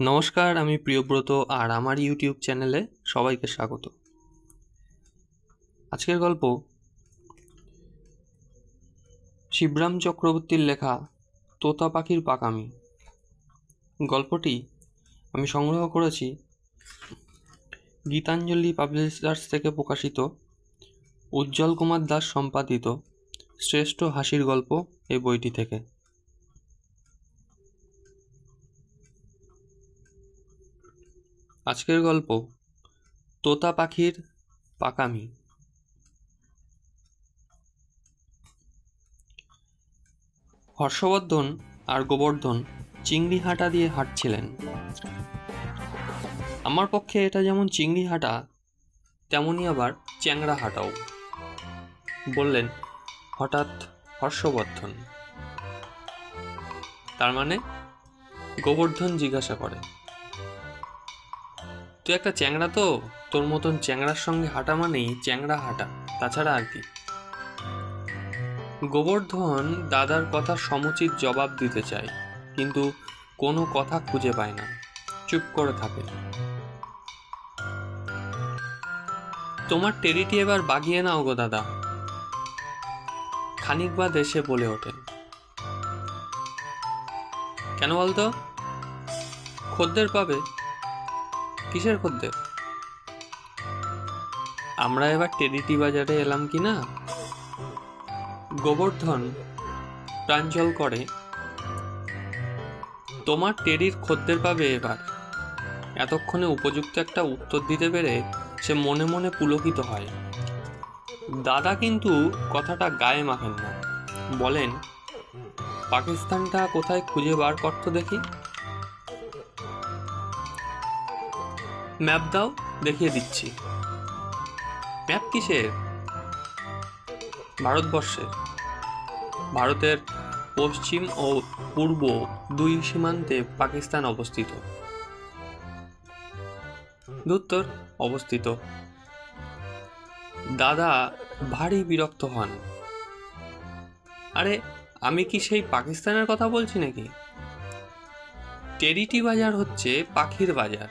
নমস্কার, আমি প্রিয়ব্রত আর আমার ইউটিউব চ্যানেলে সবাইকে স্বাগত। আজকের গল্প শিবরাম চক্রবর্তীর লেখা তোতা পাখির পাকামি। গল্পটি আমি সংগ্রহ করেছি গীতাঞ্জলি পাবলিশার্স থেকে প্রকাশিত উজ্জ্বল কুমার দাস সম্পাদিত শ্রেষ্ঠ হাসির গল্প এই বইটি থেকে। আজকের গল্প তোতা পাখির পাকামি। হর্ষবর্ধন আর গোবর্ধন চিংড়ি হাঁটা দিয়ে হাঁটছিলেন। আমার পক্ষে এটা যেমন চিংড়ি হাঁটা তেমনই আবার চ্যাংড়া হাঁটাও, বললেন হঠাৎ হর্ষবর্ধন। তার মানে? গোবর্ধন জিজ্ঞাসা করে, তুই একটা চ্যাংড়া তো? তোর মতন চ্যাংড়ার সঙ্গে হাঁটা মানেই চ্যাংড়া হাঁটা, তাছাড়া আর কি? গোবর্ধন দাদার কথা সমুচিত জবাব দিতে চায়, কিন্তু কোনো কথা খুঁজে পায় না, চুপ করে থাকে। তোমার টেরিটি এবার বাগিয়ে নাও গো দাদা। খানিক বাদে সে বলে ওঠে, কেন বলতো? খদ্দের পাবে। কিসের খদ্দের? আমরা এবার টেরিটি বাজারে এলাম কি না? গোবর্ধন প্রাঞ্জল করে, তোমার টেরির খদ্দের পাবে এবার। এতক্ষণে উপযুক্ত একটা উত্তর দিতে পেরে সে মনে মনে পুলকিত হয়। দাদা কিন্তু কথাটা গায়ে মাখেন না, বলেন, পাকিস্তানটা কোথায় খুঁজে বার করতো দেখি। ম্যাপ দাও, দেখিয়ে দিচ্ছি। ম্যাপ কিসের? ভারতবর্ষের। ভারতের পশ্চিম ও পূর্ব দুই সীমান্তে পাকিস্তান অবস্থিত। উত্তর অবস্থিত। দাদা ভারী বিরক্ত হন। আরে, আমি কি সেই পাকিস্তানের কথা বলছি নাকি? টেরিটি বাজার হচ্ছে পাখির বাজার,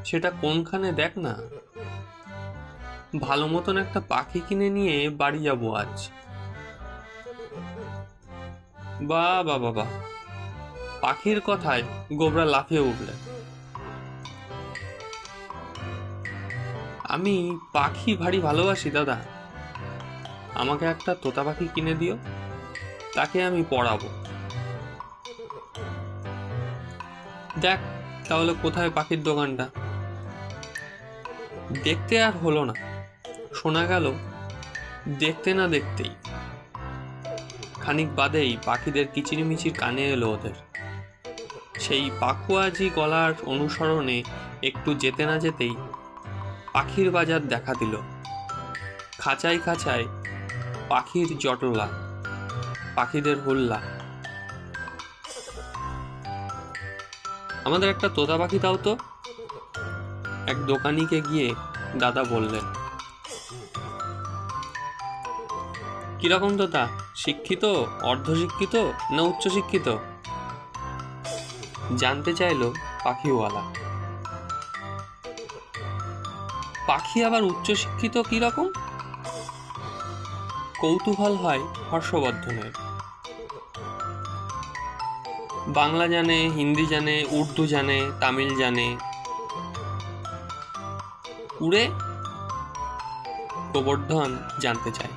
সেটা কোনখানে দেখ না। ভালো মতন একটা পাখি কিনে নিয়ে বাড়ি যাবো আজ। বাবা বাবা, পাখির কথায় গোবরা লাফিয়ে উঠলেন। আমি পাখি ভারী ভালোবাসি দাদা, আমাকে একটা তোতা পাখি কিনে দিও, তাকে আমি পড়াবো। দেখ তাহলে কোথায় পাখির দোকানটা। দেখতে আর হলো না, শোনা গেল দেখতে না দেখতেই। খানিক বাদেই পাখিদের কিচিরমিচির কানে এলো ওদের। সেই পাখুয়াজি গলার অনুসরণে একটু যেতে না যেতেই পাখির বাজার দেখা দিল। খাঁচায় খাঁচায় পাখির জটলা, পাখিদের হুল্লা। আমাদের একটা তোতা পাখি দাও তো, এক দোকানিকে গিয়ে দাদা বললেন। কিরকম তোতা? শিক্ষিত, অর্ধশিক্ষিত না উচ্চশিক্ষিত? জানতে চাইল পাখিওয়ালা। পাখি আবার উচ্চশিক্ষিত কিরকম? কৌতূহল হয় হর্ষবর্ধনের। বাংলা জানে, হিন্দি জানে, উর্দু জানে, তামিল জানে। উড়ে? গোবর্ধন জানতে চায়।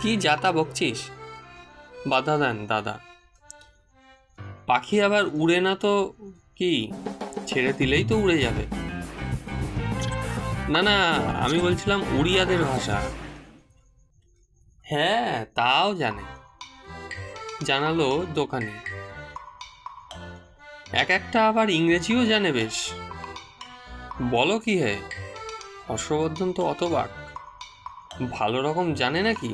কি যাতা বকছিস? বাধা দেন দাদা। পাখি আবার উড়ে না তো কি, ছেড়ে দিলেই তো উড়ে যাবে। না না, আমি বলছিলাম উড়িয়াদের ভাষা। হ্যাঁ, তাও জানে, জানালো দোকানি। এক একটা আবার ইংরেজিও জানে বেশ। বলো কি হে? হর্ষবর্ধন তো অতবাক, ভালো রকম জানে নাকি?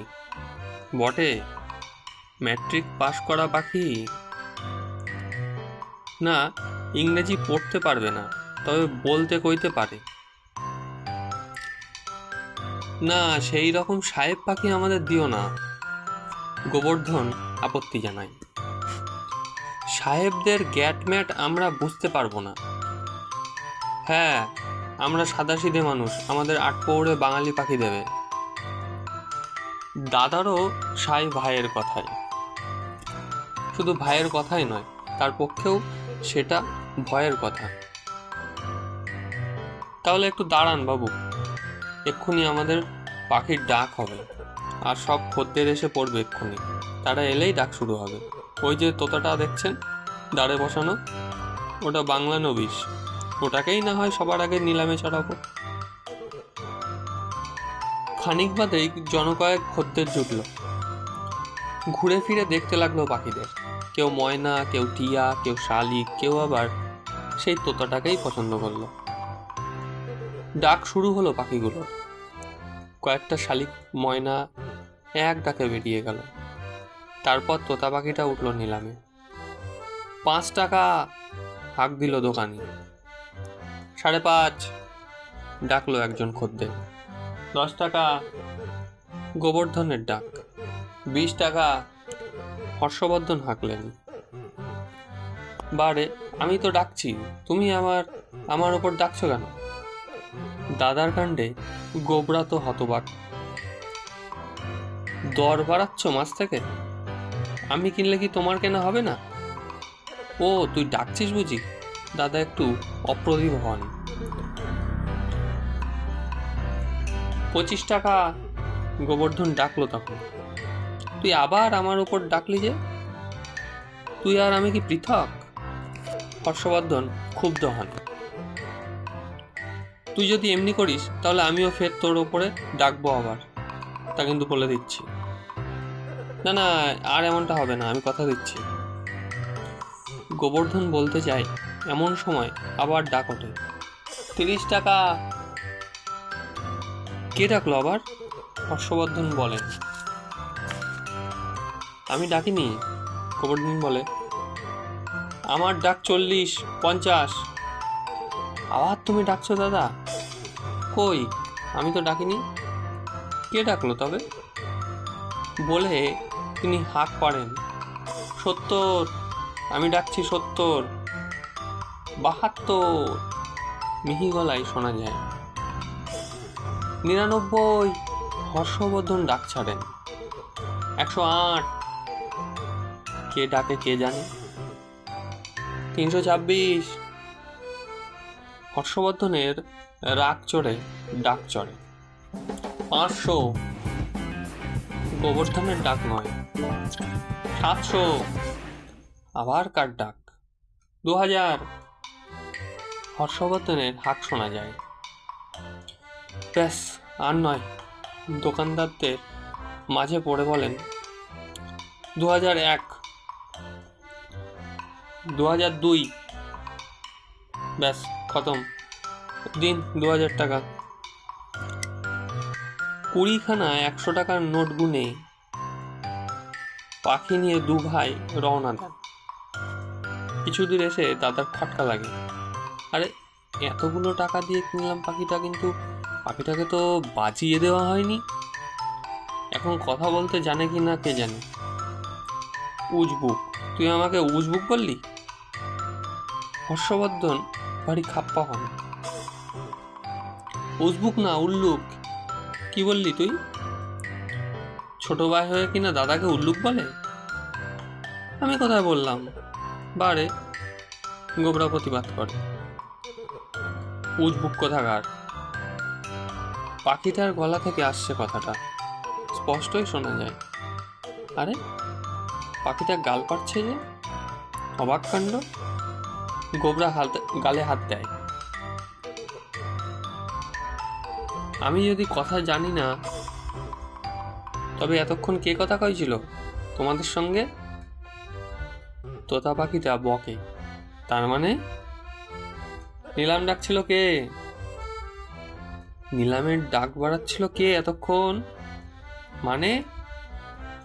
বটে, ম্যাট্রিক পাশ করা পাখি। না, ইংরেজি পড়তে পারবে না, তবে বলতে কইতে পারে। না, সেই রকম সাহেব পাখি আমাদের দিও না, গোবর্ধন আপত্তি জানায়। সাহেবদের গ্যাটম্যাট আমরা বুঝতে পারবো না। হ্যাঁ, আমরা সাদাসিধে মানুষ, আমাদের আটপৌরে বাঙালি পাখি দেবে। দাদারও সাই ভাইয়ের কথাই, শুধু ভাইয়ের কথাই নয়, তার পক্ষেও সেটা ভয়ের কথা। তাহলে একটু দাঁড়ান বাবু, এক্ষুনি আমাদের পাখির ডাক হবে, আর সব খদ্দের এসে পড়বে এক্ষুনি। তারা এলেই ডাক শুরু হবে। ওই যে তোতাটা দেখছেন দাঁড়ে বসানো, ওটা বাংলা নবিশ, ওটাকেই না হয় সবার আগে নিলামে চড়াবো। খানিক বাদেই জনকয়েক খদ্দের জুটল, ঘুরে ফিরে দেখতে লাগলো পাখিদের। কেউ ময়না, কেউ টিয়া, কেউ শালিক, কেউ আবার সেই তোতাটাকেই পছন্দ করলো। ডাক শুরু হলো পাখিগুলোর। কয়েকটা শালিক ময়না এক ডাকে বেরিয়ে গেল। তারপর তোতা পাখিটা উঠল নিলামে। 5 টাকা হাঁক দিল দোকানি। 5.5 ডাকলো একজন খদ্দের। 10 টাকা গোবর্ধনের ডাক। 20 টাকা হর্ষবর্ধন হাঁকলেন। বারে, আমি তো ডাকছি, তুমি আমার ওপর ডাকছো কেন? দাদার কাণ্ডে গোবরা তো হতবাক। দর বাড়াচ্ছ মাছ থেকে? আমি কিনলে কি তোমার কেনা হবে না? ও, তুই ডাকছিস বুঝি? দাদা একটু অপ্রতিভ হন। 25 টাকা গোবর্ধন ডাকলো তখন। তুই আবার আমার উপর ডাকলি যে? তুই আর আমি কি পৃথক? হর্ষবর্ধন ক্ষুব্ধ হন। তুই যদি এমনি করিস তাহলে আমিও ফের তোর ওপরে ডাকবো আবার, তা কিন্তু বলে দিচ্ছি। না না, আর এমনটা হবে না, আমি কথা দিচ্ছি। গোবর্ধন বলতে চাই, এমন সময় আবার ডাক ওঠে। 30 টাকা। কে ডাকলো আবার? হর্ষবর্ধন বলেন। আমি ডাকিনি। গোবর্ধন বলে, আমার ডাক 40, 50। আবার তুমি ডাকছো দাদা? কই, আমি তো ডাকিনি। কে ডাকলো তবে? বলে তিনি হাঁক পাড়েন, 70। আমি ডাকছি 70, 72 মিহি গলায় শোনা যায়। 99 হর্ষবর্ধন ডাক ছাড়েন। 108 কে ডাকে কে জানে। 326 হর্ষবর্ধনের রাগ চড়ে ডাক চড়ে। 500 গোবর্ধনের ডাক নয়। 700 আবার কার ডাক। 2000 হর্ষবর্ধনের হাঁক শোনা যায়। ব্যাস, আর নয়। দোকানদারদের মাঝে পড়ে বলেন, 2001, 2002। ব্যাস, খতম। দিন 2000 টাকা। 20খানা 100 টাকার নোট গুনে পাখি নিয়ে 2 ভাই রওনা দেন। কিছু দূর এসে দাদার খটকা লাগে। আরে, এতগুলো টাকা দিয়ে কিনলাম পাখিটা, কিন্তু পাখিটাকে তো বাজিয়ে দেওয়া হয়নি। এখন কথা বলতে জানে কি না কে জানে। উজবুক, তুই আমাকে উজবুক বললি? হর্ষবর্ধন ভারী খাপ্পা হন। উজবুক না, উল্লুক। কি বললি তুই? ছোট ভাই হয়ে কিনা দাদাকে উল্লুক বলে? আমি কোথায় বললাম? বারে, গোবরা প্রতিবাদ করে। উজবুক কোথাকার। পাখিটার গলা থেকে আসছে কথাটা, স্পষ্টই শোনা যায়। আরে, পাখিটা গাল পাড়ছে যে? অবাক কাণ্ড। গোবরা গালে হাত দেয়। আমি যদি কথা জানি না, তবে এতক্ষণ কে কথা কইছিল তোমাদের সঙ্গে? তোতা পাখিটা বকে, তার মানে নিলাম ডাকছিল কে? নিলামের ডাক বাড়াচ্ছিল কে এতক্ষণ? মানে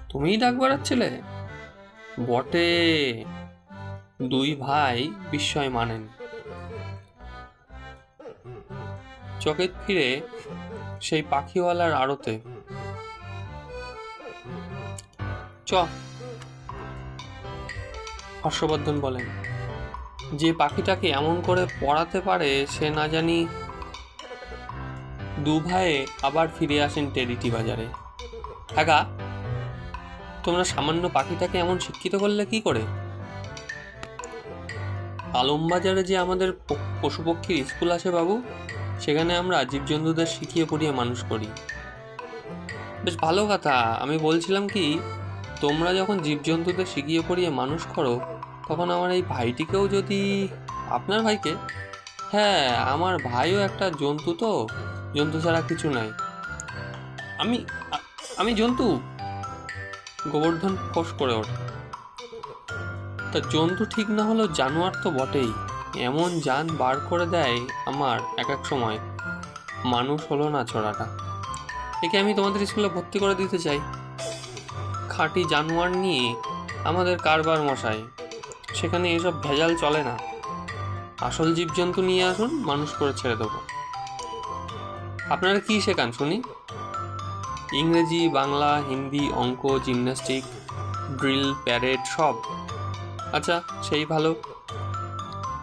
তুমিই ডাক বাড়াচ্ছিলে? বটে। 2 ভাই বিস্ময় মানেন। চোখে ফিরে সেই পাখিওয়ালার আড়তে। চ। হর্ষবর্ধন বলেন, যে পাখিটাকে এমন করে পড়াতে পারে সে না জানি। দু ভাইয়ে আবার ফিরে আসেন টেরিটি বাজারে। হ্যাঁ, তোমরা সামান্য পাখিটাকে এমন শিক্ষিত করলে কি করে? আলমবাজারে যে আমাদের পশু পক্ষীর স্কুল আছে বাবু, সেখানে আমরা জীবজন্তুদের শিখিয়ে পড়িয়ে মানুষ করি। বেশ ভালো কথা। আমি বলছিলাম কি, তোমরা যখন জীবজন্তুদের শিখিয়ে পড়িয়ে মানুষ করো, তখন আমার এই ভাইটিকেও যদি... আপনার ভাইকে? হ্যাঁ, আমার ভাইও একটা জন্তু, তো জন্তু ছাড়া কিছু নাই। আমি আমি জন্তু? গোবর্ধন ফোঁস করে ওঠে। তা জন্তু ঠিক না হলেও জানোয়ার তো বটেই। এমন জান বার করে দেয় আমার এক এক সময়, মানুষ হলো না ছোড়াটা। একে আমি তোমাদের স্কুলে ভর্তি করে দিতে চাই। খাঁটি জানোয়ার নিয়ে আমাদের কারবার মশাই, সেখানে এসব ভেজাল চলে না। আসল জীবজন্তু নিয়ে আসুন, মানুষ করে ছেড়ে দেবো। আপনারা কি শেখান শুনি? ইংরেজি, বাংলা, হিন্দি, অঙ্ক, জিমন্যাস্টিক, ড্রিল, প্যারেড সব। আচ্ছা, সেই ভালো।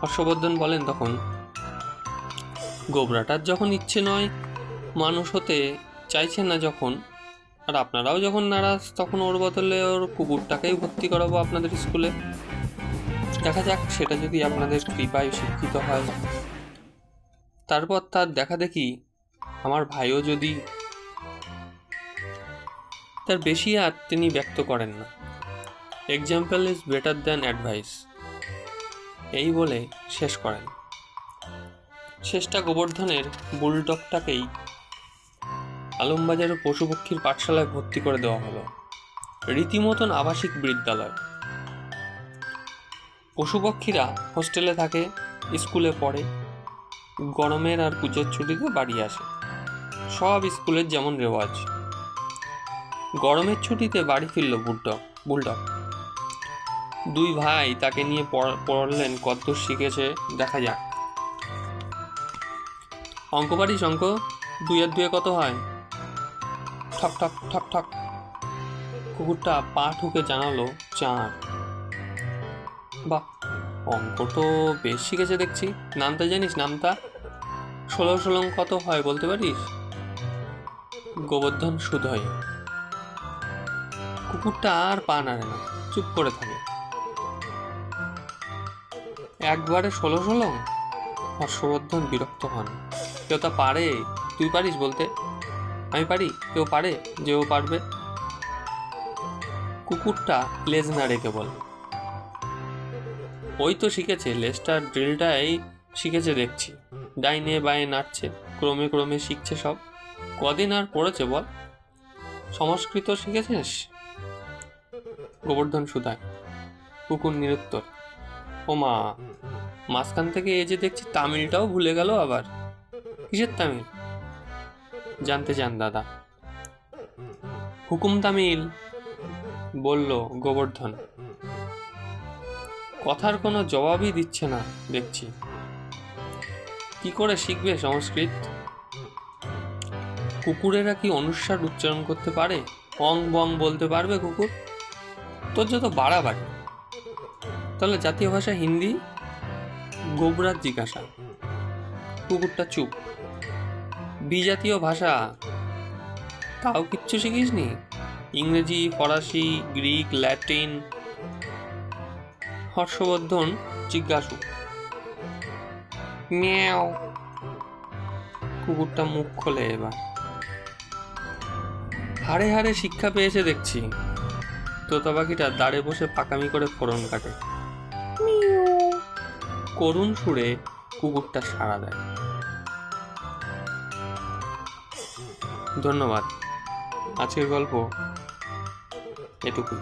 হর্ষবর্ধন বলেন তখন, গোবরাটার যখন ইচ্ছে নয়, মানুষ হতে চাইছে না যখন, আর আপনারাও যখন নারাজ, তখন ওর বদলে ওর কুকুরটাকেই ভর্তি করাবো আপনাদের স্কুলে। দেখা যাক সেটা যদি আপনাদের কৃপায় শিক্ষিত হয়। তারপর তার দেখা দেখি আমার ভাইও যদি... তার বেশি আর তিনি ব্যক্ত করেন না। Example is better than advice, এই বলে শেষ করেন। শেষটা গোবর্ধনের বুলডগটাকেই আলমবাজারের পশুপক্ষীর পাঠশালায় ভর্তি করে দেওয়া হলো। রীতিমতন আবাসিক বিদ্যালয়। পশুপক্ষীরা হোস্টেলে থাকে, স্কুলে পড়ে, গরমের আর পুজোর ছুটিতে বাড়ি আসে। সব স্কুলের যেমন রেওয়াজ। গরমের ছুটিতে বাড়ি ফিরল বুলডগ। দুই ভাই তাকে নিয়ে পড়লেন কতদূর শিখেছে দেখা যাক। অঙ্ক পারিস? অঙ্ক 2 আর 2 কত হয়? ঠক ঠক ঠক ঠক। কুকুরটা পা ঠুকে জানালো 4। বাহ, অঙ্ক তো বেশ শিখেছে দেখছি। নামতা জানিস? নামতা 16 কত হয় বলতে পারিস? গোবর্ধন শুধোয়। কুকুরটা আর পা নাড়ে না, চুপ করে থাকে। একবারে 16? হর্ষবর্ধন বিরক্ত হন। কেউ তা পারে? তুই পারিস বলতে? আমি পারি? কেউ পারে যে ও পারবে? কুকুরটা লেজ নাড়ে কেবল। ওই তো শিখেছে, লেজটার ড্রিলটাই শিখেছে দেখছি। ডাইনে বায়ে নাড়ছে, ক্রমে ক্রমে শিখছে সব। কদিন আর পড়েছে বল? সংস্কৃত শিখেছিস? গোবর্ধন শুধায়। কুকুর নিরুত্তর। ও মা, মাঝখান থেকে এই যে দেখছি তামিলটাও ভুলে গেল আবার। কিসের তামিল? জানতে চান দাদা। হুকুম তামিল, বলল গোবর্ধন। কথার কোনো জবাবই দিচ্ছে না দেখছি। কি করে শিখবে সংস্কৃত? কুকুরেরা কি অনুস্বার উচ্চারণ করতে পারে? অং বং বলতে পারবে কুকুর? তোর যত বাড়াবাড়ি। তাহলে জাতীয় ভাষা হিন্দি? গোবরার জিজ্ঞাসা। কুকুরটা চুপ। বিজাতীয় ভাষা? তাও কিচ্ছু শিখিসনি? ইংরেজি, ফরাসি, গ্রিক, ল্যাটিন? হর্ষবর্ধন জিজ্ঞাসু। মিয়াও। কুকুরটা মুখ খোলে এবার। হাড়ে হাড়ে শিক্ষা পেয়েছে দেখছি। তোতা পাখিটা দাঁড়ে বসে পাকামি করে ফোড়ন কাটে। করুণ সুরে কুকুরটা সাড়া দেয়। ধন্যবাদ। আজকের গল্প এটুকুই।